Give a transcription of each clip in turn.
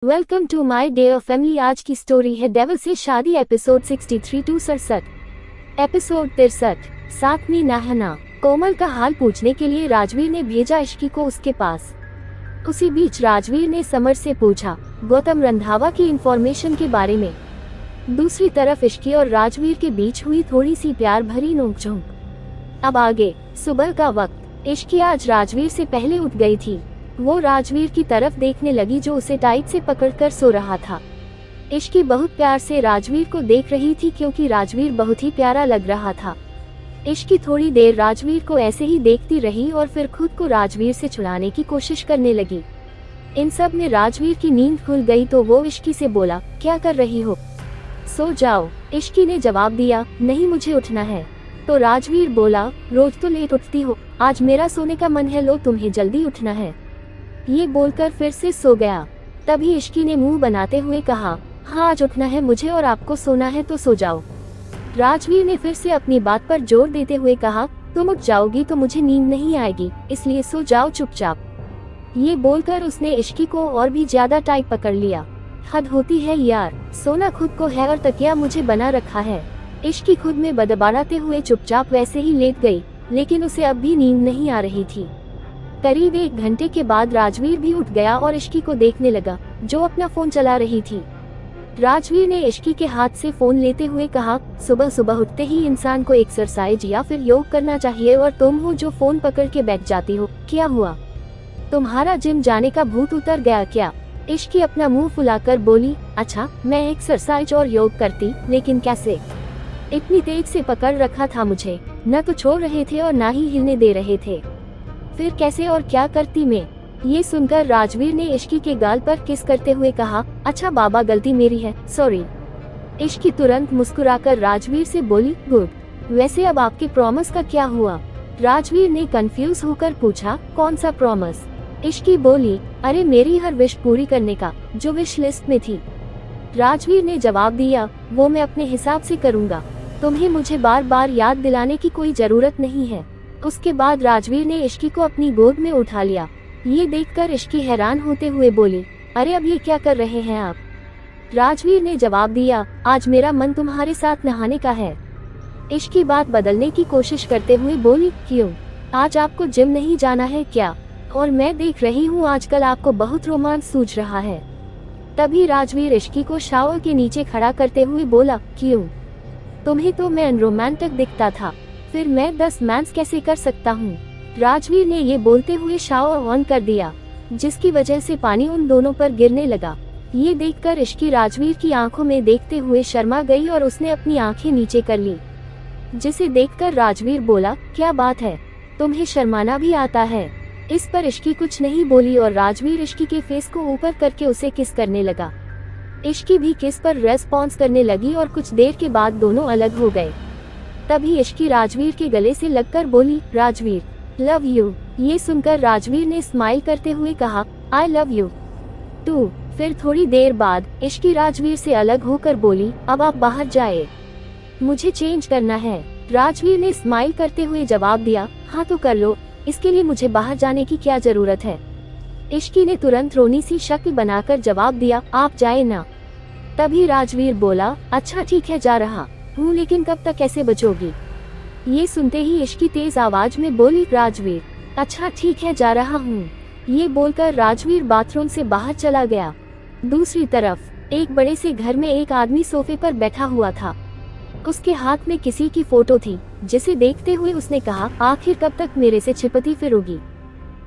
Welcome to my day of family. आज की story है डेविल से शादी एपिसोड 63 टू 67। एपिसोड 63। साथ में नहाना। कोमल का हाल पूछने के लिए राजवीर ने भेजा इश्की को उसके पास। उसी बीच राजवीर ने समर से पूछा गौतम रंधावा की इंफॉर्मेशन के बारे में। दूसरी तरफ इश्की और राजवीर के बीच हुई थोड़ी सी प्यार भरी नोकझोंक। अब आगे। सुबह का वक्त। इश्की आज राजवीर से पहले उठ गई थी। वो राजवीर की तरफ देखने लगी जो उसे टाइट से पकड़कर सो रहा था। इश्की बहुत प्यार से राजवीर को देख रही थी क्योंकि राजवीर बहुत ही प्यारा लग रहा था। इश्की थोड़ी देर राजवीर को ऐसे ही देखती रही और फिर खुद को राजवीर से छुड़ाने की कोशिश करने लगी। इन सब में राजवीर की नींद खुल गई तो वो इश्की से बोला, क्या कर रही हो? सो जाओ। इश्की ने जवाब दिया, नहीं मुझे उठना है। तो राजवीर बोला, रोज तो लेट उठती हो, आज मेरा सोने का मन है, लो तुम्हें जल्दी उठना है। ये बोलकर फिर से सो गया। तभी इश्की ने मुंह बनाते हुए कहा, हाँ आज उठना है मुझे और आपको सोना है तो सो जाओ। राजवीर ने फिर से अपनी बात पर जोर देते हुए कहा, तुम उठ जाओगी तो मुझे नींद नहीं आएगी, इसलिए सो जाओ चुपचाप। ये बोलकर उसने इश्की को और भी ज्यादा टाइट पकड़ लिया। हद होती है यार, सोना खुद को है और तकिया मुझे बना रखा है। इश्की खुद में बड़बड़ाते हुए चुपचाप वैसे ही लेट गई, लेकिन उसे अब भी नींद नहीं आ रही थी। करीब 1 घंटे के बाद राजवीर भी उठ गया और इश्की को देखने लगा, जो अपना फोन चला रही थी। राजवीर ने इश्की के हाथ से फोन लेते हुए कहा, सुबह सुबह उठते ही इंसान को एक्सरसाइज या फिर योग करना चाहिए और तुम हो जो फोन पकड़ के बैठ जाती हो, क्या हुआ? तुम्हारा जिम जाने का भूत उतर गया क्या? इश्की अपना मुंह फुलाकर बोली, अच्छा मैं एक्सरसाइज और योग करती, लेकिन कैसे? इतनी तेज से पकड़ रखा था मुझे, न तो छोड़ रहे थे और न ही हिलने दे रहे थे। फिर कैसे और क्या करती मैं? ये सुनकर राजवीर ने इश्की के गाल पर किस करते हुए कहा, अच्छा बाबा गलती मेरी है, सॉरी। इश्की तुरंत मुस्कुराकर राजवीर से बोली, गुड। वैसे अब आपके प्रॉमिस का क्या हुआ? राजवीर ने कंफ्यूज होकर पूछा, कौन सा प्रॉमिस? इश्की बोली, अरे मेरी हर विश पूरी करने का, जो विश लिस्ट में थी। राजवीर ने जवाब दिया, वो मैं अपने हिसाब से करूँगा, तुम्हें मुझे बार बार याद दिलाने की कोई जरूरत नहीं है। उसके बाद राजवीर ने इश्की को अपनी गोद में उठा लिया। ये देखकर इश्की हैरान होते हुए बोली, अरे अब ये क्या कर रहे हैं आप? राजवीर ने जवाब दिया, आज मेरा मन तुम्हारे साथ नहाने का है। इश्की बात बदलने की कोशिश करते हुए बोली, क्यों? आज आपको जिम नहीं जाना है क्या? और मैं देख रही हूँ आजकल आपको बहुत रोमांच सूझ रहा है। तभी राजवीर इश्की को शावर के नीचे खड़ा करते हुए बोला, क्यों? तुम्हें तो मैं अनरोमांटिक दिखता था, फिर मैं 10 मैंस कैसे कर सकता हूँ? राजवीर ने ये बोलते हुए शावर ऑन कर दिया, जिसकी वजह से पानी उन दोनों पर गिरने लगा। ये देखकर इश्की राजवीर की आंखों में देखते हुए शर्मा गई और उसने अपनी आंखें नीचे कर ली, जिसे देखकर राजवीर बोला, क्या बात है, तुम्हें शर्माना भी आता है? इस पर इश्की कुछ नहीं बोली और राजवीर इश्की के फेस को ऊपर करके उसे किस करने लगा। इश्की भी किस पर रेस्पॉन्स करने लगी और कुछ देर के बाद दोनों अलग हो गए। तभी इश्की राजवीर के गले से लगकर बोली, राजवीर लव यू। ये सुनकर राजवीर ने स्माइल करते हुए कहा, आई लव यू टू। फिर थोड़ी देर बाद इश्की राजवीर से अलग होकर बोली, अब आप बाहर जाए, मुझे चेंज करना है। राजवीर ने स्माइल करते हुए जवाब दिया, हाँ तो कर लो, इसके लिए मुझे बाहर जाने की क्या जरूरत है? इश्की ने तुरंत रोनी सी शक्ल बनाकर जवाब दिया, आप जाए ना। तभी राजवीर बोला, अच्छा ठीक है जा रहा हूँ, लेकिन कब तक कैसे बचोगी? ये सुनते ही इश्की तेज आवाज में बोली, राजवीर अच्छा ठीक है जा रहा हूँ। ये बोलकर राजवीर बाथरूम से बाहर चला गया। दूसरी तरफ एक बड़े से घर में एक आदमी सोफे पर बैठा हुआ था। उसके हाथ में किसी की फोटो थी, जिसे देखते हुए उसने कहा, आखिर कब तक मेरे से छिपती फिरोगी?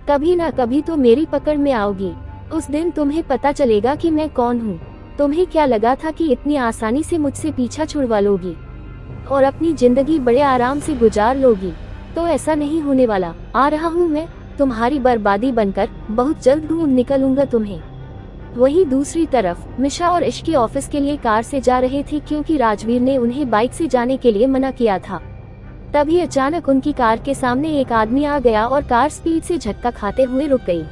कभी ना कभी तो मेरी पकड़ में आओगी। उस दिन तुम्हें पता चलेगा कि मैं कौन हूँ। तुम्हें क्या लगा था कि इतनी आसानी से मुझसे पीछा छुड़वा लोगी और अपनी जिंदगी बड़े आराम से गुजार लोगी? तो ऐसा नहीं होने वाला। आ रहा हूँ मैं, तुम्हारी बर्बादी बनकर, बहुत जल्द ढूंढ निकलूंगा तुम्हें। वहीं दूसरी तरफ मिशा और इश्की ऑफिस के लिए कार से जा रहे थे क्योंकि राजवीर ने उन्हें बाइक से जाने के लिए मना किया था। तभी अचानक उनकी कार के सामने एक आदमी आ गया और कार स्पीड से झटका खाते हुए रुक गई।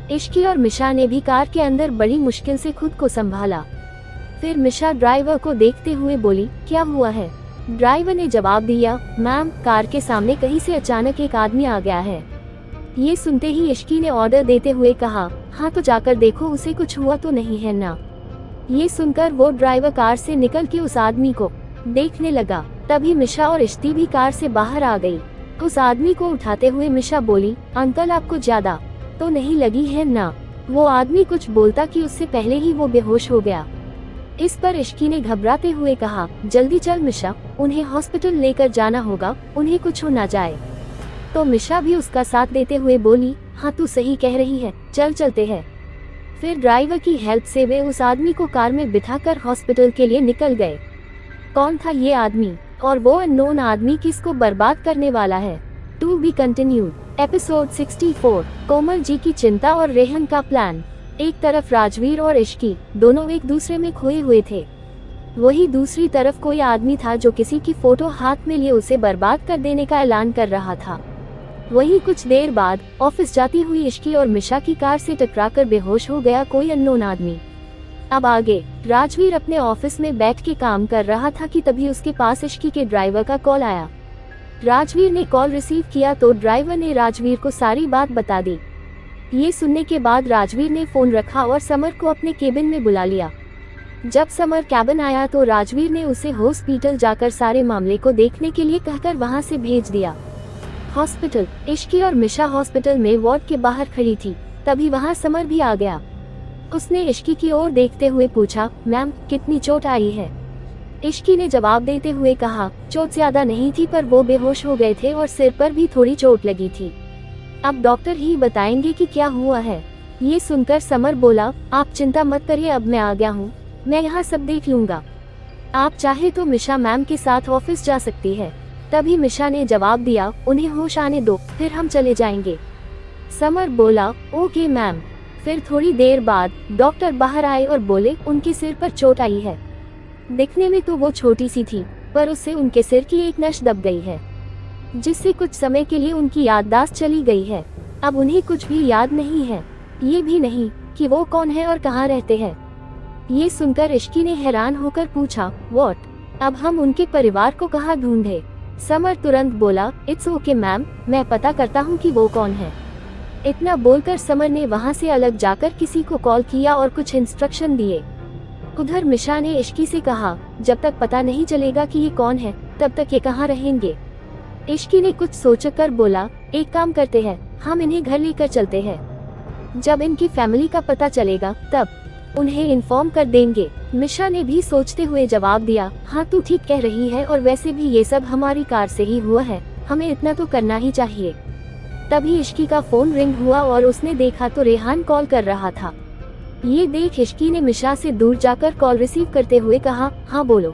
इश्की और मिशा ने भी कार के अंदर बड़ी मुश्किल से खुद को संभाला। फिर मिशा ड्राइवर को देखते हुए बोली, क्या हुआ है? ड्राइवर ने जवाब दिया, मैम कार के सामने कहीं से अचानक एक आदमी आ गया है। ये सुनते ही इश्की ने ऑर्डर देते हुए कहा, हाँ तो जाकर देखो उसे कुछ हुआ तो नहीं है ना। ये सुनकर वो ड्राइवर कार से निकल के उस आदमी को देखने लगा। तभी मिशा और इश्ती भी कार से बाहर आ गई। उस आदमी को उठाते हुए मिशा बोली, अंकल आपको ज्यादा तो नहीं लगी है ना। वो आदमी कुछ बोलता कि उससे पहले ही वो बेहोश हो गया। इस पर इश्की ने घबराते हुए कहा, जल्दी चल मिशा, उन्हें हॉस्पिटल लेकर जाना होगा, उन्हें कुछ हो ना जाए। तो मिशा भी उसका साथ देते हुए बोली, हाँ तू सही कह रही है, चल चलते हैं। फिर ड्राइवर की हेल्प से वे उस आदमी को कार में बिठाकर हॉस्पिटल के लिए निकल गए। कौन था ये आदमी और वो अननोन आदमी किसको बर्बाद करने वाला है? To be continued. एपिसोड 64। कोमल जी की चिंता और रेहन का प्लान। एक तरफ राजवीर और इश्की दोनों एक दूसरे में खोए हुए थे, वही दूसरी तरफ कोई आदमी था जो किसी की फोटो हाथ में लिए उसे बर्बाद कर देने का ऐलान कर रहा था। वही कुछ देर बाद ऑफिस जाती हुई इश्की और मिशा की कार से टकराकर बेहोश हो गया कोई अननोन आदमी। अब आगे राजवीर अपने ऑफिस में बैठ के काम कर रहा था कि तभी उसके पास इश्की के ड्राइवर का कॉल आया। राजवीर ने कॉल रिसीव किया तो ड्राइवर ने राजवीर को सारी बात बता दी। ये सुनने के बाद राजवीर ने फोन रखा और समर को अपने केबिन में बुला लिया। जब समर कैबिन आया तो राजवीर ने उसे हॉस्पिटल जाकर सारे मामले को देखने के लिए कहकर वहां से भेज दिया। हॉस्पिटल। इश्की और मिशा हॉस्पिटल में वार्ड के बाहर खड़ी थी, तभी वहां समर भी आ गया। उसने इश्की की ओर देखते हुए पूछा, मैम कितनी चोट आई है? इश्की ने जवाब देते हुए कहा, चोट ज्यादा नहीं थी पर वो बेहोश हो गए थे और सिर पर भी थोड़ी चोट लगी थी। अब डॉक्टर ही बताएंगे कि क्या हुआ है। ये सुनकर समर बोला, आप चिंता मत करिए, अब मैं आ गया हूँ, मैं यहाँ सब देख लूंगा। आप चाहे तो मिशा मैम के साथ ऑफिस जा सकती है। तभी मिशा ने जवाब दिया, उन्हें होश आने दो, फिर हम चले जाएंगे। समर बोला, ओके मैम। फिर थोड़ी देर बाद डॉक्टर बाहर आए और बोले, उनके सिर पर चोट आई है। दिखने में तो वो छोटी सी थी, पर उससे उनके सिर की एक नस दब गई है, जिससे कुछ समय के लिए उनकी याददाश्त चली गई है। अब उन्हें कुछ भी याद नहीं है, ये भी नहीं कि वो कौन है और कहाँ रहते हैं। ये सुनकर इश्की ने हैरान होकर पूछा, व्हाट? अब हम उनके परिवार को कहाँ ढूंढे? समर तुरंत बोला, इट्स ओके मैम, मैं पता करता हूँ कि वो कौन है। इतना बोलकर समर ने वहाँ से अलग जाकर किसी को कॉल किया और कुछ इंस्ट्रक्शन दिए। उधर मिशा ने इश्की से कहा, जब तक पता नहीं चलेगा कि ये कौन है तब तक ये कहाँ रहेंगे। इश्की ने कुछ सोचकर बोला, एक काम करते हैं, हम इन्हें घर लेकर चलते हैं, जब इनकी फैमिली का पता चलेगा तब उन्हें इन्फॉर्म कर देंगे। मिशा ने भी सोचते हुए जवाब दिया, हाँ तू ठीक कह रही है, और वैसे भी ये सब हमारी कार से ही हुआ है, हमें इतना तो करना ही चाहिए। तभी इश्की का फोन रिंग हुआ और उसने देखा तो रेहान कॉल कर रहा था। ये देख इश्की ने मिशा से दूर जाकर कॉल रिसीव करते हुए कहा, हाँ बोलो।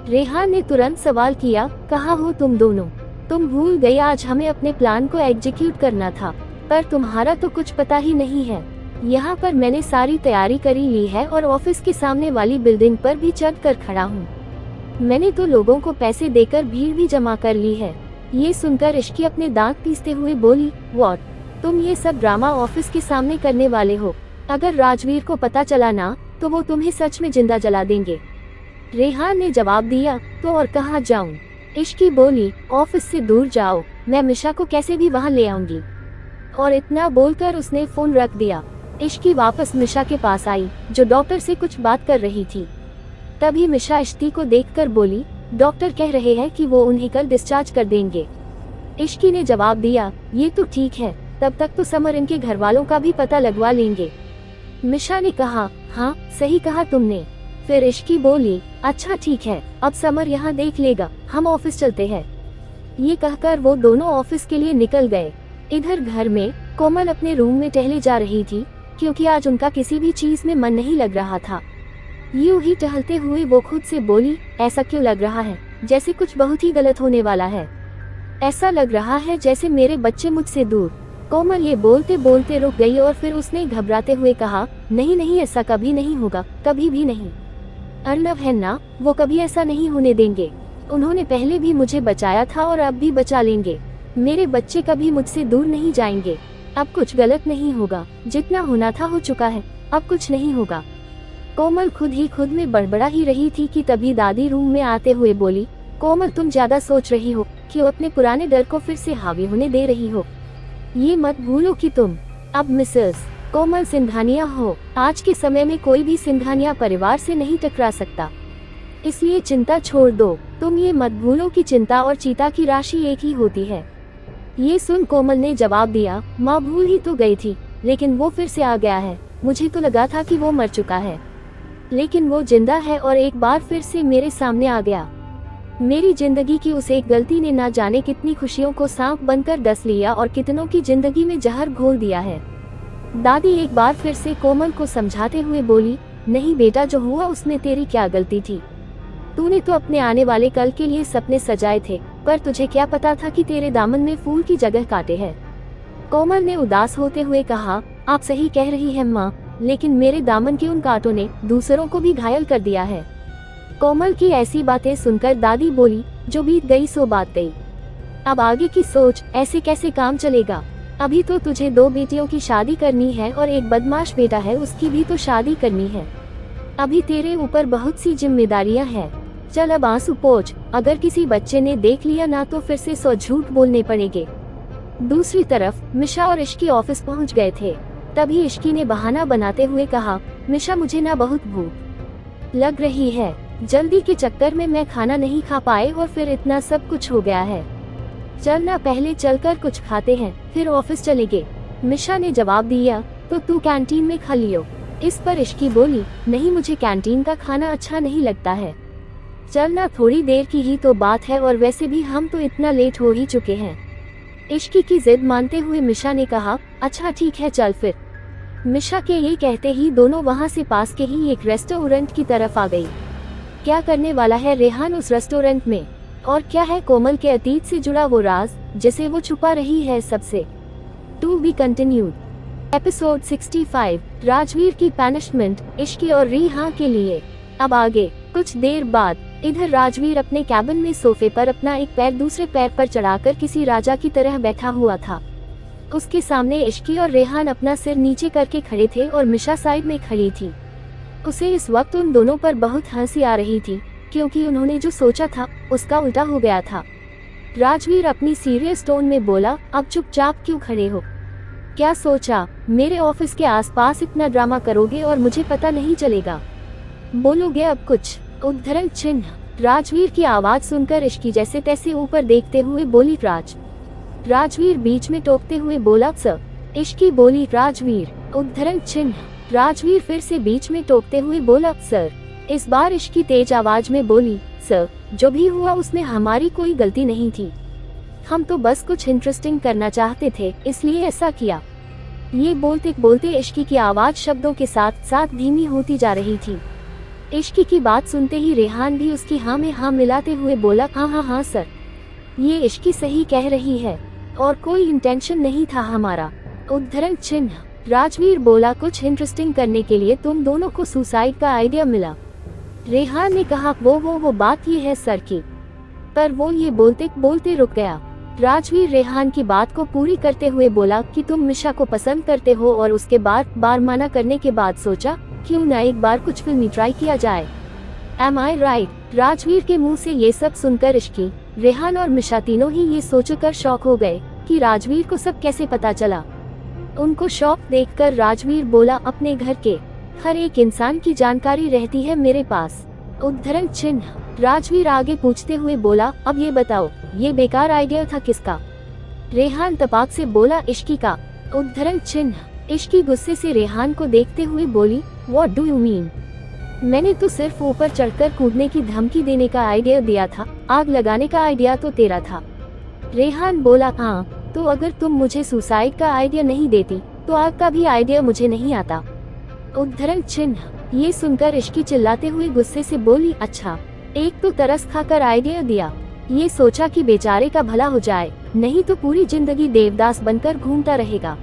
रेहान ने तुरंत सवाल किया, कहाँ हो तुम दोनों? तुम भूल गए आज हमें अपने प्लान को एग्जीक्यूट करना था, पर तुम्हारा तो कुछ पता ही नहीं है। यहाँ पर मैंने सारी तैयारी करी ली है और ऑफिस के सामने वाली बिल्डिंग पर भी चढ़ कर खड़ा हूँ। मैंने तो लोगों को पैसे देकर भीड़ भी जमा कर ली है। ये सुनकर इश्की अपने दांत पीसते हुए बोली, व्हाट? तुम ये सब ड्रामा ऑफिस के सामने करने वाले हो? अगर राजवीर को पता चला ना तो वो तुम्हें सच में जिंदा जला देंगे। रेहान ने जवाब दिया, तो और कहाँ जाऊँ? इश्की बोली, ऑफिस से दूर जाओ, मैं मिशा को कैसे भी वहाँ ले आऊंगी। और इतना बोलकर उसने फोन रख दिया। इश्की वापस मिशा के पास आई जो डॉक्टर से कुछ बात कर रही थी। तभी मिशा इश्ती को देखकर बोली, डॉक्टर कह रहे हैं कि वो उन्हें कल डिस्चार्ज कर देंगे। इश्की ने जवाब दिया, ये तो ठीक है, तब तक तो समर इनके घर वालों का भी पता लगवा लेंगे। मिशा ने कहा, हाँ सही कहा तुमने। फिर इश्की बोली, अच्छा ठीक है, अब समर यहाँ देख लेगा, हम ऑफिस चलते हैं। ये कहकर वो दोनों ऑफिस के लिए निकल गए। इधर घर में कोमल अपने रूम में टहले जा रही थी, क्योंकि आज उनका किसी भी चीज में मन नहीं लग रहा था। यूं ही टहलते हुए वो खुद से बोली, ऐसा क्यों लग रहा है जैसे कुछ बहुत ही गलत होने वाला है? ऐसा लग रहा है जैसे मेरे बच्चे मुझसे दूर। कोमल ये बोलते बोलते रुक गई और फिर उसने घबराते हुए कहा, नहीं नहीं, ऐसा कभी नहीं होगा, कभी भी नहीं। अर्नव है ना, वो कभी ऐसा नहीं होने देंगे। उन्होंने पहले भी मुझे बचाया था और अब भी बचा लेंगे। मेरे बच्चे कभी मुझसे दूर नहीं जाएंगे। अब कुछ गलत नहीं होगा, जितना होना था हो चुका है, अब कुछ नहीं होगा। कोमल खुद में बड़बड़ा ही रही थी कि तभी दादी रूम में आते हुए बोली, कोमल तुम ज्यादा सोच रही हो, क्यों अपने पुराने डर को फिर से हावी होने दे रही हो? ये मत भूलो कि तुम अब मिसेस कोमल सिंघानिया हो। आज के समय में कोई भी सिंघानिया परिवार से नहीं टकरा सकता, इसलिए चिंता छोड़ दो। तुम ये मत भूलो कि चिंता और चीता की राशि एक ही होती है। ये सुन कोमल ने जवाब दिया, माँ भूल ही तो गई थी, लेकिन वो फिर से आ गया है। मुझे तो लगा था कि वो मर चुका है, लेकिन वो जिंदा है और एक बार फिर से मेरे सामने आ गया। मेरी जिंदगी की उस एक गलती ने ना जाने कितनी खुशियों को सांप बनकर डस लिया और कितनों की जिंदगी में जहर घोल दिया है। दादी एक बार फिर से कोमल को समझाते हुए बोली, नहीं बेटा, जो हुआ उसमें तेरी क्या गलती थी। तूने तो अपने आने वाले कल के लिए सपने सजाए थे, पर तुझे क्या पता था कि तेरे दामन में फूल की जगह कांटे हैं। कोमल ने उदास होते हुए कहा, आप सही कह रही हैं माँ, लेकिन मेरे दामन के उन कांटों ने दूसरों को भी घायल कर दिया है। कोमल की ऐसी बातें सुनकर दादी बोली, जो बीत गई सो बात गई। अब आगे की सोच, ऐसे कैसे काम चलेगा। अभी तो तुझे 2 बेटियों की शादी करनी है और एक बदमाश बेटा है, उसकी भी तो शादी करनी है। अभी तेरे ऊपर बहुत सी जिम्मेदारियां हैं। चल अब आंसू पोंछ, अगर किसी बच्चे ने देख लिया ना तो फिर से 100 झूठ बोलने पड़ेंगे। दूसरी तरफ मिशा और इश्की ऑफिस पहुंच गए थे। तभी इश्की ने बहाना बनाते हुए कहा, मिशा मुझे ना बहुत भूख लग रही है, जल्दी के चक्कर में मैं खाना नहीं खा पाए और फिर इतना सब कुछ हो गया है। चल ना पहले चलकर कुछ खाते हैं, फिर ऑफिस चलेंगे। मिशा ने जवाब दिया, तो तू कैंटीन में खा लियो। इस पर इश्की बोली, नहीं मुझे कैंटीन का खाना अच्छा नहीं लगता है। चल ना, थोड़ी देर की ही तो बात है और वैसे भी हम तो इतना लेट हो ही चुके हैं। इश्की की जिद मानते हुए मिशा ने कहा, अच्छा ठीक है चल फिर। मिशा के ये कहते ही दोनों वहाँ से पास के ही एक रेस्टोरेंट की तरफ आ गई। क्या करने वाला है रेहान उस रेस्टोरेंट में, और क्या है कोमल के अतीत से जुड़ा वो राज जिसे वो छुपा रही है सबसे। To be continued. Episode 65, Rajveer की पनिशमेंट इश्की और रेहान के लिए। अब आगे। कुछ देर बाद इधर राजवीर अपने कैबिन में सोफे पर अपना एक पैर दूसरे पैर पर चढ़ाकर किसी राजा की तरह बैठा हुआ था। उसके सामने इश्की और रेहान अपना सिर नीचे करके खड़े थे और मिशा साइड में खड़ी थी। उसे इस वक्त उन दोनों पर बहुत हंसी आ रही थी, क्योंकि उन्होंने जो सोचा था उसका उल्टा हो गया था। राजवीर अपनी सीरियस टोन में बोला, अब चुपचाप क्यों खड़े हो। क्या सोचा मेरे ऑफिस के आसपास इतना ड्रामा करोगे और मुझे पता नहीं चलेगा। बोलोगे अब कुछ। उद्धरण चिन्ह। राजवीर की आवाज सुनकर इश्की जैसे तैसे ऊपर देखते हुए बोली, राजवीर बीच में टोकते हुए बोला, सर। इश्की बोली, राजवीर। उद्धरण चिन्ह। राजवीर फिर से बीच में टोकते हुए बोला, सर। इस बार इश्की तेज आवाज में बोली, सर, जो भी हुआ उसमें हमारी कोई गलती नहीं थी। हम तो बस कुछ इंटरेस्टिंग करना चाहते थे, इसलिए ऐसा किया। ये बोलते बोलते इश्की की आवाज शब्दों के साथ साथ धीमी होती जा रही थी। इश्की की बात सुनते ही रेहान भी उसकी हाँ में हाँ मिलाते हुए बोला, हाँ सर, ये इश्की सही कह रही है और कोई इंटेंशन नहीं था हमारा। उद्धरण चिन्ह। राजवीर बोला, कुछ इंटरेस्टिंग करने के लिए तुम दोनों को सुसाइड का आइडिया मिला। रेहान ने कहा, वो बात ये है सर की। पर वो ये बोलते बोलते रुक गया। राजवीर रेहान की बात को पूरी करते हुए बोला कि तुम मिशा को पसंद करते हो और उसके बार मना करने के बाद सोचा क्यों ना एक बार कुछ फिल्मी ट्राई किया जाए। एम आई राइट। राजवीर के मुंह से ये सब सुनकर इश्की, रेहान और मिशा तीनों ही ये सोचकर शॉक हो गए कि राजवीर को सब कैसे पता चला। उनको शॉक देखकर राजवीर बोला, अपने घर के हर एक इंसान की जानकारी रहती है मेरे पास। उद्धरण चिन्ह। राजवीर आगे पूछते हुए बोला, अब ये बताओ ये बेकार आइडिया था किसका। रेहान तपाक से बोला, इश्की का। उद्धरण चिन्ह। इश्की गुस्से से रेहान को देखते हुए बोली, व्हाट डू यू मीन। मैंने तो सिर्फ ऊपर चढ़कर कूदने की धमकी देने का आइडिया दिया था, आग लगाने का आइडिया तो तेरा था। रेहान बोला, हाँ, तो अगर तुम मुझे सुसाइड का आइडिया नहीं देती तो आग का भी आइडिया मुझे नहीं आता। उद्धरण चिन्ह। ये सुनकर इश्की चिल्लाते हुए गुस्से से बोली, अच्छा, एक तो तरस खाकर आइडिया दिया, ये सोचा कि बेचारे का भला हो जाए, नहीं तो पूरी जिंदगी देवदास बनकर घूमता रहेगा।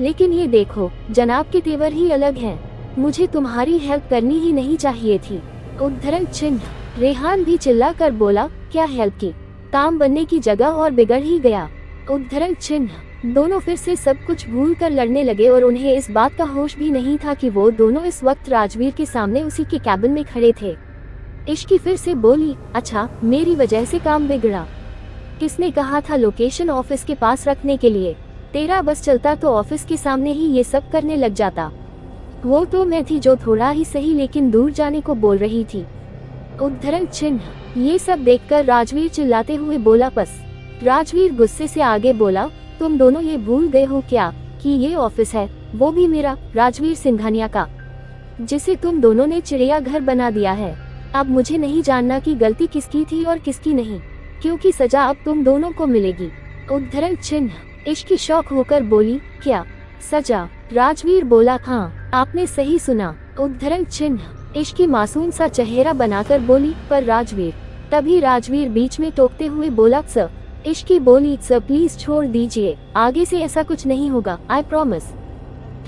लेकिन ये देखो, जनाब के तेवर ही अलग हैं। मुझे तुम्हारी हेल्प करनी ही नहीं चाहिए थी। उद्धरण चिन्ह। रेहान भी चिल्लाकर बोला, क्या हेल्प की, काम बनने की जगह और बिगड़ ही गया। उद्धरण चिन्ह। दोनों फिर से सब कुछ भूल कर लड़ने लगे और उन्हें इस बात का होश भी नहीं था कि वो दोनों इस वक्त राजवीर के सामने उसी के कैबिन में खड़े थे। इश्की फिर से बोली, अच्छा, मेरी वजह से काम बिगड़ा। किसने कहा था लोकेशन ऑफिस के पास रखने के लिए। तेरा बस चलता तो ऑफिस के सामने ही ये सब करने लग जाता। वो तो मैं थी जो थोड़ा ही सही लेकिन दूर जाने को बोल रही थी। उद्धरण चिन्ह। ये सब देखकर राजवीर चिल्लाते हुए बोला बस। राजवीर गुस्से से आगे बोला, तुम दोनों ये भूल गए हो क्या कि ये ऑफिस है, वो भी मेरा, राजवीर सिंघानिया का, जिसे तुम दोनों ने चिड़ियाघर बना दिया है। अब मुझे नहीं जानना कि गलती किसकी थी और किसकी नहीं, क्योंकि सजा अब तुम दोनों को मिलेगी। उद्धरण चिन्ह। इश्की शौक होकर बोली, क्या सजा? राजवीर बोला, हाँ आपने सही सुना। उद्धरण चिन्ह। इश्की मासूम सा चेहरा बनाकर बोली, पर राजवीर। तभी राजवीर बीच में टोकते हुए बोला, सर। इश्की बोली, सर प्लीज छोड़ दीजिए, आगे से ऐसा कुछ नहीं होगा, आई प्रॉमिस।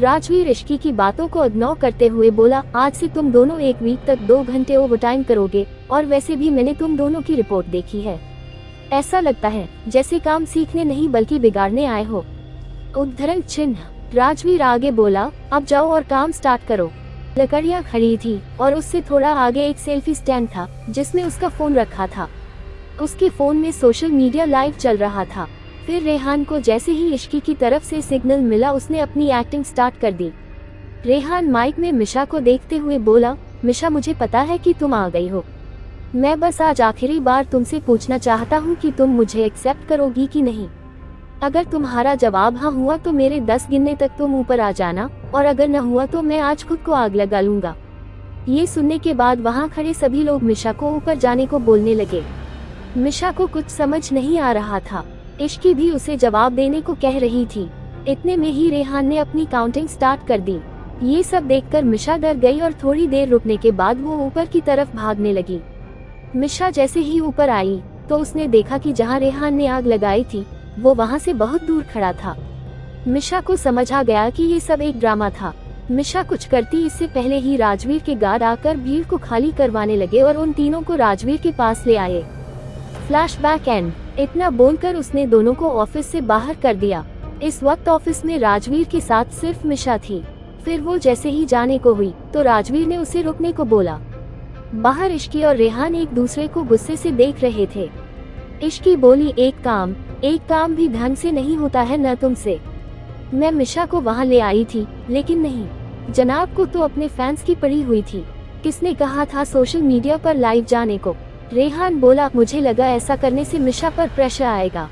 राजवीर इश्की की बातों को इग्नोर करते हुए बोला, आज से तुम दोनों एक वीक तक 2 घंटे ओवरटाइम करोगे, और वैसे भी मैंने तुम दोनों की रिपोर्ट देखी है। ऐसा लगता है जैसे काम सीखने नहीं बल्कि बिगाड़ने आए हो। उद्धरण चिन्ह। राजवीर आगे बोला, अब जाओ और काम स्टार्ट करो। लकड़ियाँ खड़ी थी और उससे थोड़ा आगे एक सेल्फी स्टैंड था जिसमें उसका फोन रखा था। उसके फोन में सोशल मीडिया लाइव चल रहा था। फिर रेहान को जैसे ही इश्की की तरफ से सिग्नल मिला उसने अपनी एक्टिंग स्टार्ट कर दी। रेहान माइक में मिशा को देखते हुए बोला, मिशा मुझे पता है कि तुम आ गई हो। मैं बस आज आखिरी बार तुमसे पूछना चाहता हूँ कि तुम मुझे एक्सेप्ट करोगी कि नहीं। अगर तुम्हारा जवाब हाँ हुआ तो मेरे 10 गिनने तक तुम ऊपर आ जाना, और अगर न हुआ तो मैं आज खुद को आग लगा लूंगा। ये सुनने के बाद वहाँ खड़े सभी लोग मिशा को ऊपर जाने को बोलने लगे। मिशा को कुछ समझ नहीं आ रहा था। इश्की भी उसे जवाब देने को कह रही थी। इतने में ही रेहान ने अपनी काउंटिंग स्टार्ट कर दी। ये सब देखकर मिशा डर गई और थोड़ी देर रुकने के बाद वो ऊपर की तरफ भागने लगी। मिशा जैसे ही ऊपर आई तो उसने देखा कि जहाँ रेहान ने आग लगाई थी वो वहाँ से बहुत दूर खड़ा था। मिशा को समझ आ गया कि ये सब एक ड्रामा था। मिशा कुछ करती इससे पहले ही राजवीर के गार्ड आकर भीड़ को खाली करवाने लगे और उन तीनों को राजवीर के पास ले आए। Flashback and. इतना बोलकर उसने दोनों को ऑफिस से बाहर कर दिया। इस वक्त ऑफिस में राजवीर के साथ सिर्फ मिशा थी। फिर वो जैसे ही जाने को हुई तो राजवीर ने उसे रुकने को बोला। बाहर इश्की और रेहान एक दूसरे को गुस्से से देख रहे थे। इश्की बोली, एक काम भी ढंग से नहीं होता है न तुमसे। मैं मिशा को वहाँ ले आई थी लेकिन नहीं, जनाब को तो अपने फैंस की पड़ी हुई थी। किसने कहा था सोशल मीडिया पर लाइव जाने को? रेहान बोला, मुझे लगा ऐसा करने से मिशा पर प्रेशर आएगा।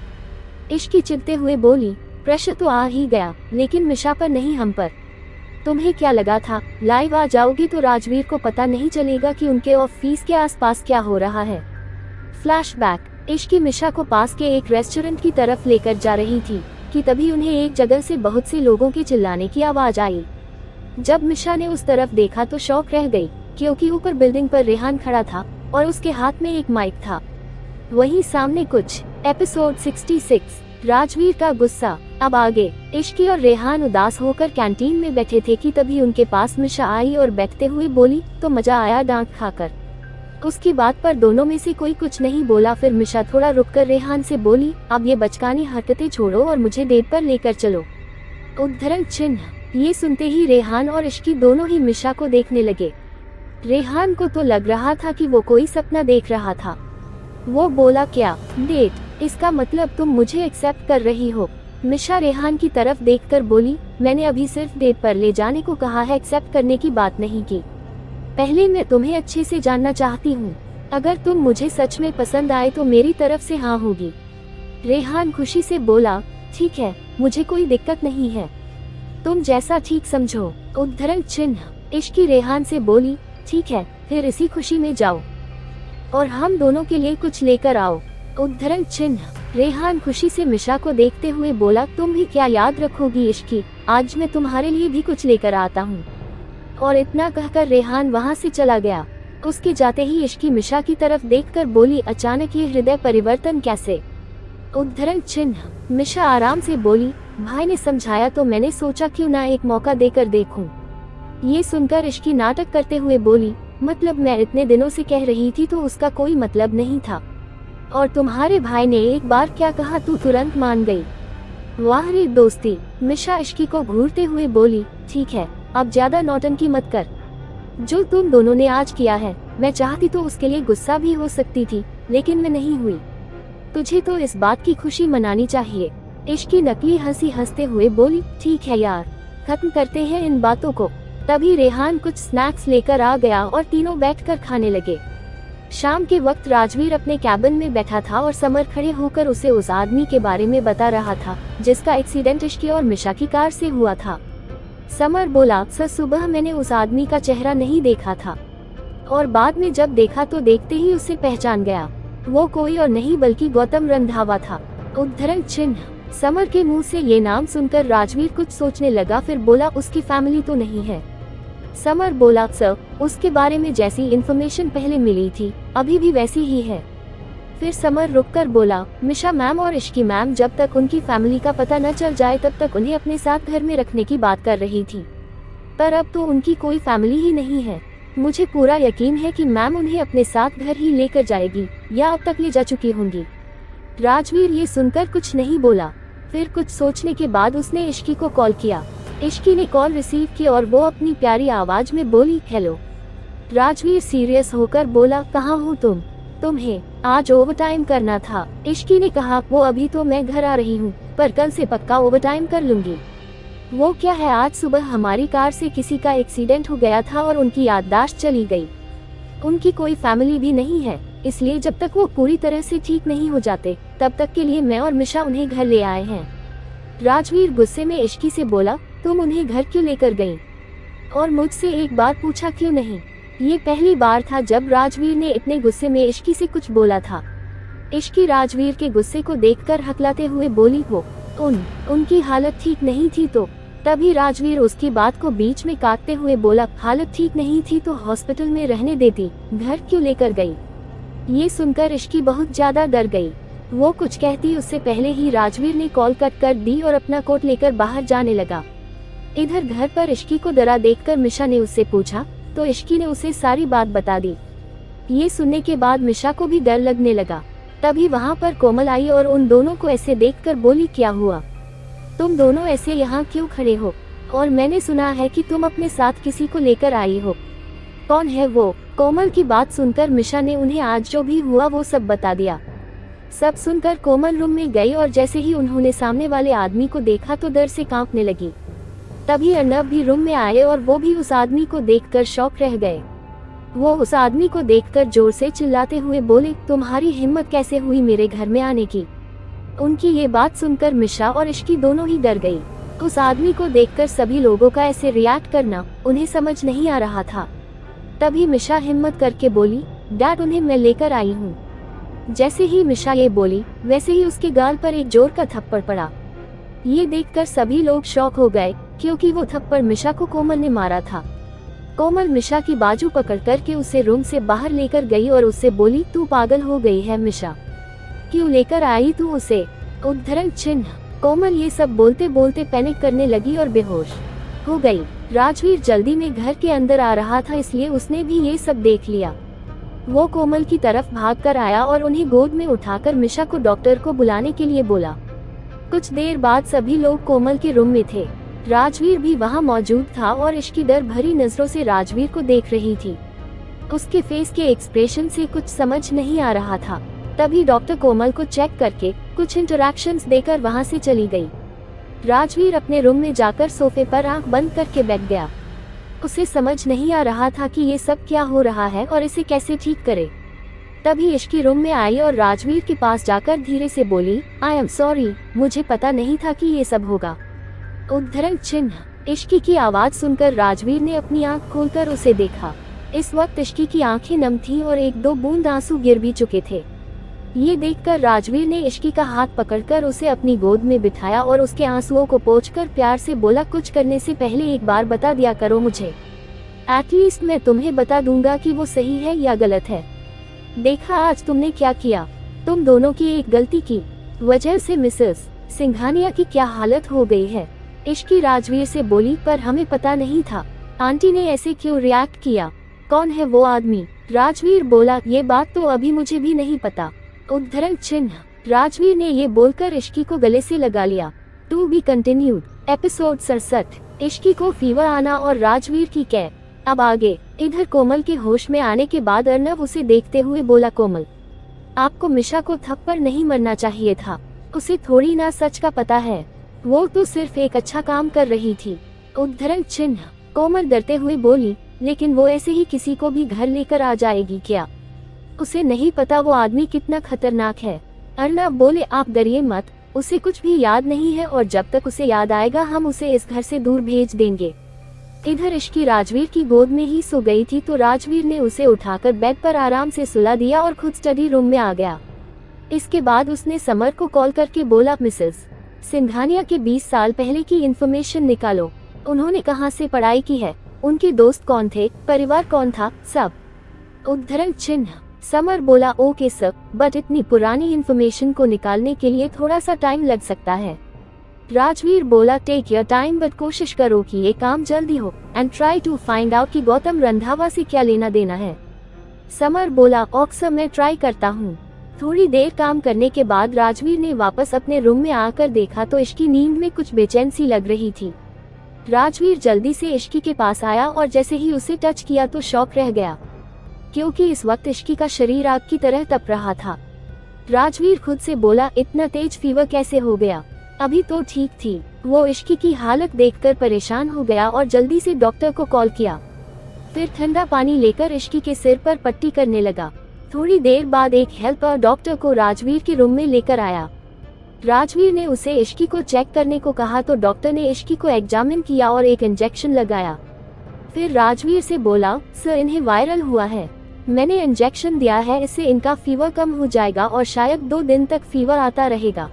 इश्की चिढ़ते हुए बोली, प्रेशर तो आ ही गया लेकिन मिशा पर नहीं, हम पर। तुम्हें क्या लगा था लाइव आ जाओगी तो राजवीर को पता नहीं चलेगा कि उनके ऑफिस के आसपास क्या हो रहा है। फ्लैशबैक। इश्की मिशा को पास के एक रेस्टोरेंट की तरफ लेकर जा रही थी कि तभी उन्हें एक जगह से बहुत से लोगों के चिल्लाने की आवाज आई। जब मिशा ने उस तरफ देखा तो शॉक रह गई, क्योंकि ऊपर बिल्डिंग पर रेहान खड़ा था और उसके हाथ में एक माइक था। वहीं सामने कुछ। एपिसोड 66। राजवीर का गुस्सा। अब आगे। इश्की और रेहान उदास होकर कैंटीन में बैठे थे कि तभी उनके पास मिशा आई और बैठते हुए बोली, तो मजा आया डांट खाकर। उसकी बात पर दोनों में से कोई कुछ नहीं बोला। फिर मिशा थोड़ा रुककर रेहान से बोली, अब ये बचकानी हरकतें छोड़ो और मुझे डेट पर लेकर चलो। उद्धरण चिन्ह। ये सुनते ही रेहान और इश्की दोनों ही मिशा को देखने लगे। रेहान को तो लग रहा था कि वो कोई सपना देख रहा था। वो बोला, क्या डेट? इसका मतलब तुम मुझे एक्सेप्ट कर रही हो? मिशा रेहान की तरफ देखकर बोली, मैंने अभी सिर्फ डेट पर ले जाने को कहा है, एक्सेप्ट करने की बात नहीं की। पहले मैं तुम्हें अच्छे से जानना चाहती हूँ। अगर तुम मुझे सच में पसंद आए तो मेरी तरफ से हाँ होगी। रेहान खुशी से बोला, ठीक है, मुझे कोई दिक्कत नहीं है, तुम जैसा ठीक समझो। उद्धरण चिन्ह। इश्की रेहान से बोली, ठीक है, फिर इसी खुशी में जाओ और हम दोनों के लिए कुछ लेकर आओ। उद्धरण चिन्ह। रेहान खुशी से मिशा को देखते हुए बोला, तुम भी क्या याद रखोगी इश्की, आज मैं तुम्हारे लिए भी कुछ लेकर आता हूँ। और इतना कहकर रेहान वहाँ से चला गया। उसके जाते ही इश्की मिशा की तरफ देखकर बोली, अचानक ये हृदय परिवर्तन कैसे? उद्धरण चिन्ह। मिशा आराम से बोली, भाई ने समझाया तो मैंने सोचा क्यों ना एक मौका देकर देखूं। ये सुनकर इश्की नाटक करते हुए बोली, मतलब मैं इतने दिनों से कह रही थी तो उसका कोई मतलब नहीं था, और तुम्हारे भाई ने एक बार क्या कहा तू तुरंत मान गई। वाह रे दोस्ती। मिशा इश्की को घूरते हुए बोली, ठीक है, अब ज्यादा नौटंकी मत कर। जो तुम दोनों ने आज किया है, मैं चाहती तो उसके लिए गुस्सा भी हो सकती थी, लेकिन मैं नहीं हुई। तुझे तो इस बात की खुशी मनानी चाहिए। इश्की नकली हंसी हंसते हुए बोली, ठीक है यार, खत्म करते हैं इन बातों को। तभी रेहान कुछ स्नैक्स लेकर आ गया और तीनों बैठकर खाने लगे। शाम के वक्त राजवीर अपने कैबिन में बैठा था और समर खड़े होकर उसे उस आदमी के बारे में बता रहा था जिसका एक्सीडेंट इश्की और मिशा की कार से हुआ था। समर बोला, सर सुबह मैंने उस आदमी का चेहरा नहीं देखा था और बाद में जब देखा तो देखते ही उसे पहचान गया। वो कोई और नहीं बल्कि गौतम रंधावा था। उद्धरण चिन्ह। समर के मुंह से ये नाम सुनकर राजवीर कुछ सोचने लगा, फिर बोला, उसकी फैमिली तो नहीं है। समर बोला, सर उसके बारे में जैसी इन्फॉर्मेशन पहले मिली थी अभी भी वैसी ही है। फिर समर रुककर बोला, मिशा मैम और इश्की मैम जब तक उनकी फैमिली का पता न चल जाए तब तक उन्हें अपने साथ घर में रखने की बात कर रही थी, पर अब तो उनकी कोई फैमिली ही नहीं है। मुझे पूरा यकीन है कि मैम उन्हें अपने साथ घर ही लेकर जाएगी या अब तक ले जा चुकी होंगी। राजवीर ये सुनकर कुछ नहीं बोला। फिर कुछ सोचने के बाद उसने इश्की को कॉल किया। इश्की ने कॉल रिसीव की और वो अपनी प्यारी आवाज में बोली, हेलो। राजवीर सीरियस होकर बोला, कहाँ हो तुम? तुम्हें आज ओवरटाइम करना था। इश्की ने कहा, वो अभी तो मैं घर आ रही हूँ पर कल से पक्का ओवरटाइम कर लूंगी। वो क्या है, आज सुबह हमारी कार से किसी का एक्सीडेंट हो गया था और उनकी याददाश्त चली गई। उनकी कोई फैमिली भी नहीं है, इसलिए जब तक वो पूरी तरह से ठीक नहीं हो जाते तब तक के लिए मैं और मिशा उन्हें घर ले आए हैं। राजवीर गुस्से में इश्की से बोला, तुम उन्हें घर क्यों लेकर गई और मुझसे एक बार पूछा क्यों नहीं? ये पहली बार था जब राजवीर ने इतने गुस्से में इश्की से कुछ बोला था। इश्की राजवीर के गुस्से को देखकर हकलाते हुए बोली, वो उनकी हालत ठीक नहीं थी तो? तभी राजवीर उसकी बात को बीच में काटते हुए बोला, हालत ठीक नहीं थी तो हॉस्पिटल में रहने देती, घर क्यों लेकर गई? ये सुनकर इश्की बहुत ज्यादा डर गई। वो कुछ कहती उससे पहले ही राजवीर ने कॉल कट कर दी और अपना कोट लेकर बाहर जाने लगा। इधर घर पर इश्की को डरा देखकर मिशा ने उससे पूछा तो इश्की ने उसे सारी बात बता दी। ये सुनने के बाद मिशा को भी डर लगने लगा। तभी वहाँ पर कोमल आई और उन दोनों को ऐसे देखकर बोली, क्या हुआ? तुम दोनों ऐसे यहाँ क्यों खड़े हो? और मैंने सुना है कि तुम अपने साथ किसी को लेकर आई हो, कौन है वो? कोमल की बात सुनकर मिशा ने उन्हें आज जो भी हुआ वो सब बता दिया। सब सुनकर कोमल रूम में गई और जैसे ही उन्होंने सामने वाले आदमी को देखा तो डर से कांपने लगी। तभी अर्नब भी रूम में आए और वो भी उस आदमी को देखकर शॉक रह गए। वो उस आदमी को देखकर जोर से चिल्लाते हुए बोले, तुम्हारी हिम्मत कैसे हुई मेरे घर में आने की? उनकी ये बात सुनकर मिशा और इश्की दोनों ही डर गई। उस आदमी को देखकर सभी लोगों का ऐसे रिएक्ट करना उन्हें समझ नहीं आ रहा था। तभी मिशा हिम्मत करके बोली, डैड उन्हें मैं लेकर आई हूँ। जैसे ही मिशा ये बोली वैसे ही उसके गाल पर एक जोर का थप्पड़ पड़ा। ये देखकर सभी लोग शॉक हो गए क्योंकि वो थप्पड़ मिशा को कोमल ने मारा था। कोमल मिशा की बाजू पकड़ करके उसे रूम से बाहर लेकर गई और उससे बोली, तू पागल हो गई है मिशा, क्यों लेकर आई तू उसे? उद्धरण चिन्ह। कोमल ये सब बोलते बोलते पैनिक करने लगी और बेहोश हो गई। राजवीर जल्दी में घर के अंदर आ रहा था इसलिए उसने भी ये सब देख लिया। वो कोमल की तरफ भागकर आया और उन्हें गोद में उठाकर मिशा को डॉक्टर को बुलाने के लिए बोला। कुछ देर बाद सभी लोग कोमल के रूम में थे। राजवीर भी वहाँ मौजूद था और इश्की डर भरी नजरों से राजवीर को देख रही थी। उसके फेस के एक्सप्रेशन से कुछ समझ नहीं आ रहा था। तभी डॉक्टर कोमल को चेक करके कुछ इंटरैक्शंस देकर वहाँ से चली गई। राजवीर अपने रूम में जाकर सोफे पर आंख बंद करके बैठ गया। उसे समझ नहीं आ रहा था कि ये सब क्या हो रहा है और इसे कैसे ठीक करे। तभी इश्की रूम में आई और राजवीर के पास जाकर धीरे से बोली, आई एम सॉरी, मुझे पता नहीं था कि ये सब होगा। उद्धरण चिन्ह। इश्की की आवाज सुनकर राजवीर ने अपनी आंख खोलकर उसे देखा। इस वक्त इश्की की आंखें नम थीं और एक दो बूंद आंसू गिर भी चुके थे। ये देखकर राजवीर ने इश्की का हाथ पकड़कर उसे अपनी गोद में बिठाया और उसके आंसुओं को पोंछकर प्यार से बोला, कुछ करने से पहले एक बार बता दिया करो मुझे, एटलीस्ट मैं तुम्हें बता दूंगा कि वो सही है या गलत है। देखा आज तुमने क्या किया, तुम दोनों की एक गलती की वजह से मिसेस सिंघानिया की क्या हालत हो गई है। इश्की राजवीर से बोली, पर हमें पता नहीं था, आंटी ने ऐसे क्यों रिएक्ट किया, कौन है वो आदमी? राजवीर बोला, ये बात तो अभी मुझे भी नहीं पता। उद्धरण चिन्ह। राजवीर ने ये बोलकर इश्की को गले से लगा लिया। To be continued. Episode 67। Ishqi को फीवर आना और राजवीर की कैद। अब आगे। इधर कोमल के होश में आने के बाद अर्नब उसे देखते हुए बोला, कोमल, आपको मिशा को थप्पड़ नहीं मरना चाहिए था, उसे थोड़ी ना सच का पता है, वो तो सिर्फ एक अच्छा काम कर रही थी। उद्धरण चिन्ह। कोमल डरते हुए बोली, लेकिन वो ऐसे ही किसी को भी घर लेकर आ जाएगी क्या? उसे नहीं पता वो आदमी कितना खतरनाक है। अर्नब बोले, आप डरिए मत, उसे कुछ भी याद नहीं है और जब तक उसे याद आएगा हम उसे इस घर से दूर भेज देंगे। इधर इश्की राजवीर की गोद में ही सो गई थी तो राजवीर ने उसे उठाकर बेड पर आराम से सुला दिया और खुद स्टडी रूम में आ गया। इसके बाद उसने समर को कॉल करके बोला, मिसेस सिंघानिया के 20 साल पहले की इन्फॉर्मेशन निकालो। उन्होंने कहाँ से पढ़ाई की है, उनके दोस्त कौन थे, परिवार कौन था, सब। उद्धरण चिन्ह। समर बोला, ओके सर, बट इतनी पुरानी इन्फॉर्मेशन को निकालने के लिए थोड़ा सा टाइम लग सकता है। राजवीर बोला, टेक योर टाइम बट कोशिश करो कि ये काम जल्दी हो and try to find out कि गौतम रंधावा से क्या लेना देना है। समर बोला, ऑक्सर मैं ट्राई करता हूँ। थोड़ी देर काम करने के बाद राजवीर ने वापस अपने रूम में आकर देखा तो इश्की नींद में कुछ बेचैन सी लग रही थी। राजवीर जल्दी से इश्की के पास आया और जैसे ही उसे टच किया तो शॉक रह गया, क्योंकि इस वक्त इश्की का शरीर आग की तरह तप रहा था। राजवीर खुद से बोला, इतना तेज फीवर कैसे हो गया? अभी तो ठीक थी। वो इश्की की हालत देखकर परेशान हो गया और जल्दी से डॉक्टर को कॉल किया। फिर ठंडा पानी लेकर इश्की के सिर पर पट्टी करने लगा। थोड़ी देर बाद एक हेल्पर डॉक्टर को राजवीर के रूम में लेकर आया। राजवीर ने उसे इश्की को चेक करने को कहा तो डॉक्टर ने इश्की को एग्जामिन किया और एक इंजेक्शन लगाया। फिर राजवीर से बोला, सर इन्हें वायरल हुआ है, मैंने इंजेक्शन दिया है, इससे इनका फीवर कम हो जाएगा और शायद 2 दिन तक फीवर आता रहेगा,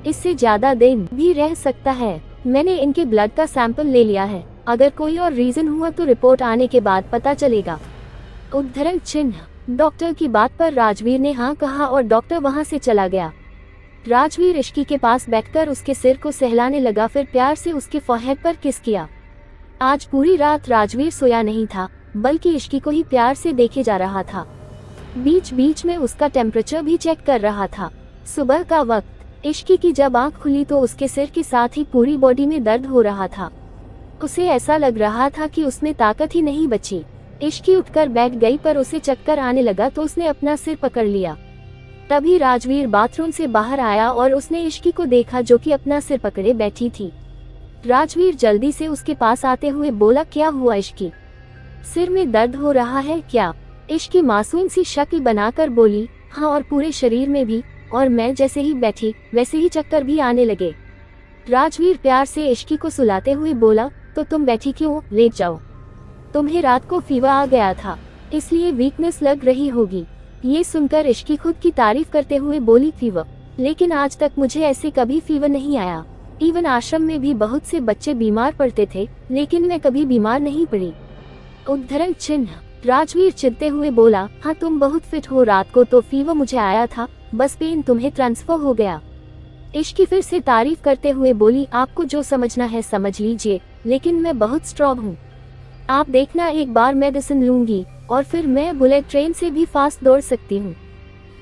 इससे ज्यादा दिन भी रह सकता है। मैंने इनके ब्लड का सैंपल ले लिया है, अगर कोई और रीजन हुआ तो रिपोर्ट आने के बाद पता चलेगा। उद्धरण चिन्ह। डॉक्टर की बात पर राजवीर ने हाँ कहा और डॉक्टर वहाँ से चला गया। राजवीर इश्की के पास बैठकर उसके सिर को सहलाने लगा, फिर प्यार से उसके फोरहेड पर किस किया। आज पूरी रात राजवीर सोया नहीं था, बल्कि इश्की को ही प्यार से देखे जा रहा था। बीच बीच में उसका टेम्परेचर भी चेक कर रहा था। सुबह का वक्त इश्की की जब आंख खुली तो उसके सिर के साथ ही पूरी बॉडी में दर्द हो रहा था। उसे ऐसा लग रहा था कि उसमें ताकत ही नहीं बची। इश्की उठकर बैठ गई पर उसे चक्कर आने लगा तो उसने अपना सिर पकड़ लिया। तभी राजवीर बाथरूम से बाहर आया और उसने इश्की को देखा जो कि अपना सिर पकड़े बैठी थी। राजवीर जल्दी से उसके पास आते हुए बोला, क्या हुआ इश्की, सिर में दर्द हो रहा है क्या? इश्की मासूम सी शक्ल बनाकर बोली, हाँ और पूरे शरीर में भी, और मैं जैसे ही बैठी वैसे ही चक्कर भी आने लगे। राजवीर प्यार से इश्की को सुलाते हुए बोला, तो तुम बैठी क्यों, लेट जाओ, तुम्हें रात को फीवर आ गया था इसलिए वीकनेस लग रही होगी। ये सुनकर इश्की खुद की तारीफ करते हुए बोली, फीवर, लेकिन आज तक मुझे ऐसे कभी फीवर नहीं आया। इवन आश्रम में भी बहुत से बच्चे बीमार पड़ते थे, लेकिन मैं कभी बीमार नहीं पड़ी। उद्धरण चिन्ह। राजवीर चिढ़ते हुए बोला, हाँ तुम बहुत फिट हो, रात को तो फीवर मुझे आया था, बस पेन तुम्हें ट्रांसफर हो गया। इश्की फिर से तारीफ करते हुए बोली, आपको जो समझना है समझ लीजिए, लेकिन मैं बहुत स्ट्रॉन्ग हूँ। आप देखना, एक बार मेडिसिन लूंगी और फिर मैं बुलेट ट्रेन से भी फास्ट दौड़ सकती हूँ।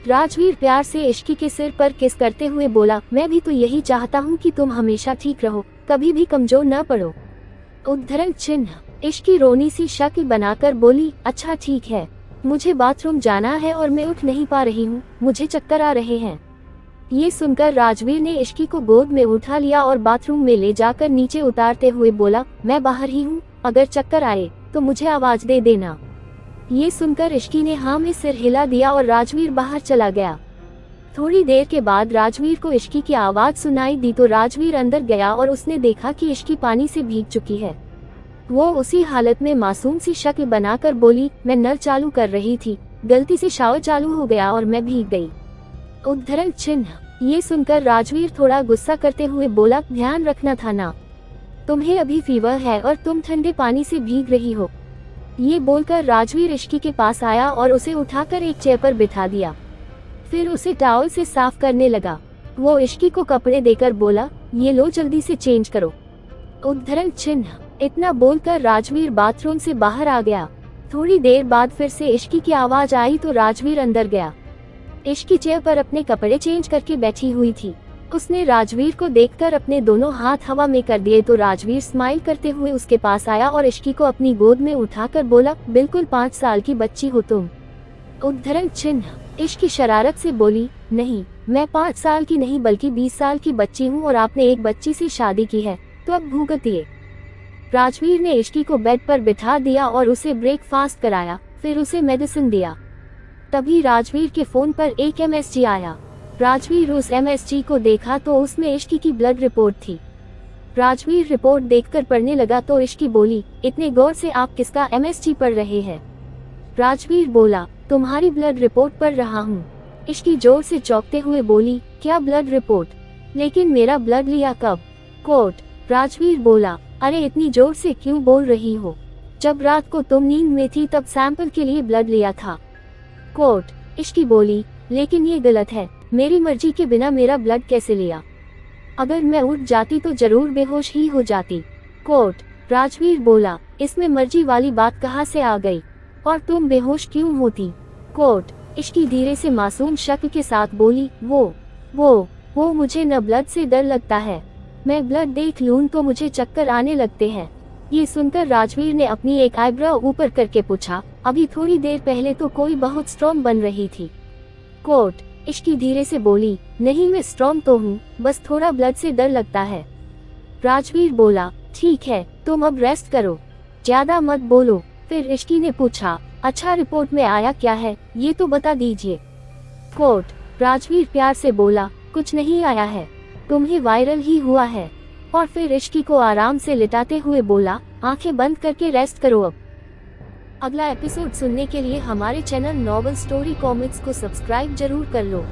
राजवीर प्यार से इश्की के सिर पर किस करते हुए बोला, मैं भी तो यही चाहता हूँ कि तुम हमेशा ठीक रहो, कभी भी कमजोर न पड़ो। उद्धरण चिन्ह। इश्की रोनी सी शक्ल बनाकर बोली, अच्छा ठीक है, मुझे बाथरूम जाना है और मैं उठ नहीं पा रही हूँ, मुझे चक्कर आ रहे हैं। ये सुनकर राजवीर ने इश्की को गोद में उठा लिया और बाथरूम में ले जाकर नीचे उतारते हुए बोला, मैं बाहर ही हूँ, अगर चक्कर आए तो मुझे आवाज दे देना। ये सुनकर इश्की ने हाँ में सिर हिला दिया और राजवीर बाहर चला गया। थोड़ी देर के बाद राजवीर को इश्की की आवाज सुनाई दी तो राजवीर अंदर गया और उसने देखा कि इश्की पानी से भीग चुकी है। वो उसी हालत में मासूम सी शक्ल बनाकर बोली, मैं नल चालू कर रही थी, गलती से शावर चालू हो गया और मैं भीग गई। उद्धरण चिन्ह। ये सुनकर राजवीर थोड़ा गुस्सा करते हुए बोला, ध्यान रखना था ना, तुम्हें अभी फीवर है और तुम ठंडे पानी से भीग रही हो। ये बोलकर राजवीर इश्की के पास आया और उसे उठाकर एक चेयर पर बिठा दिया, फिर उसे टॉवल से साफ करने लगा। वो इश्की को कपड़े देकर बोला, ये लो जल्दी से चेंज करो। उद्धरण चिन्ह। इतना बोलकर राजवीर बाथरूम से बाहर आ गया। थोड़ी देर बाद फिर से इश्की की आवाज आई तो राजवीर अंदर गया। इश्की चेयर पर अपने कपड़े चेंज करके बैठी हुई थी। उसने राजवीर को देखकर अपने दोनों हाथ हवा में कर दिए तो राजवीर स्माइल करते हुए उसके पास आया और इश्की को अपनी गोद में उठाकर बोला, बिल्कुल 5 साल की बच्ची हो तुम। उद्धरण चिन्ह। इश्क की शरारत से बोली, नहीं, मैं 5 साल की नहीं बल्कि 20 साल की बच्ची हूँ और आपने एक बच्ची से शादी की है, तो अब भुगतिए। राजवीर ने इश्की को बेड पर बिठा दिया और उसे ब्रेकफास्ट कराया, फिर उसे मेडिसिन दिया। तभी राजवीर के फोन पर एक MSG आया। राजवीर उस MSG को देखा तो उसमें इश्की की ब्लड रिपोर्ट थी। राजवीर रिपोर्ट देखकर पढ़ने लगा तो इश्की बोली, इतने गौर से आप किसका MSG पढ़ रहे हैं? राजवीर बोला, तुम्हारी ब्लड रिपोर्ट पढ़ रहा हूँ। इश्की जोर से चौंकते हुए बोली, क्या ब्लड रिपोर्ट? लेकिन मेरा ब्लड लिया कब? कोर्ट। राजवीर बोला, अरे इतनी जोर से क्यों बोल रही हो? जब रात को तुम नींद में थी तब सैंपल के लिए ब्लड लिया था। कोर्ट। इश्की बोली, लेकिन ये गलत है, मेरी मर्जी के बिना मेरा ब्लड कैसे लिया? अगर मैं उठ जाती तो जरूर बेहोश ही हो जाती। कोर्ट। राजवीर बोला, इसमें मर्जी वाली बात कहाँ से आ गई? और तुम बेहोश क्यों होती? कोर्ट। इश्की धीरे से मासूम शक के साथ बोली, वो मुझे न ब्लड से डर लगता है, मैं ब्लड देख लूं तो मुझे चक्कर आने लगते हैं। ये सुनकर राजवीर ने अपनी एक आईब्रो ऊपर करके पूछा, अभी थोड़ी देर पहले तो कोई बहुत स्ट्रॉन्ग बन रही थी। कोर्ट। इश्की धीरे से बोली, नहीं मैं स्ट्रॉन्ग तो हूँ, बस थोड़ा ब्लड से डर लगता है। राजवीर बोला, ठीक है, तुम अब रेस्ट करो, ज्यादा मत बोलो। फिर इश्की ने पूछा, अच्छा रिपोर्ट में आया क्या है, ये तो बता दीजिए। कोर्ट। राजवीर प्यार से बोला, कुछ नहीं आया है, तुम्हें वायरल ही हुआ है। और फिर इश्की को आराम से लिटाते हुए बोला, आंखें बंद करके रेस्ट करो अब। अगला एपिसोड सुनने के लिए हमारे चैनल नॉवल स्टोरी कॉमिक्स को सब्सक्राइब जरूर कर लो।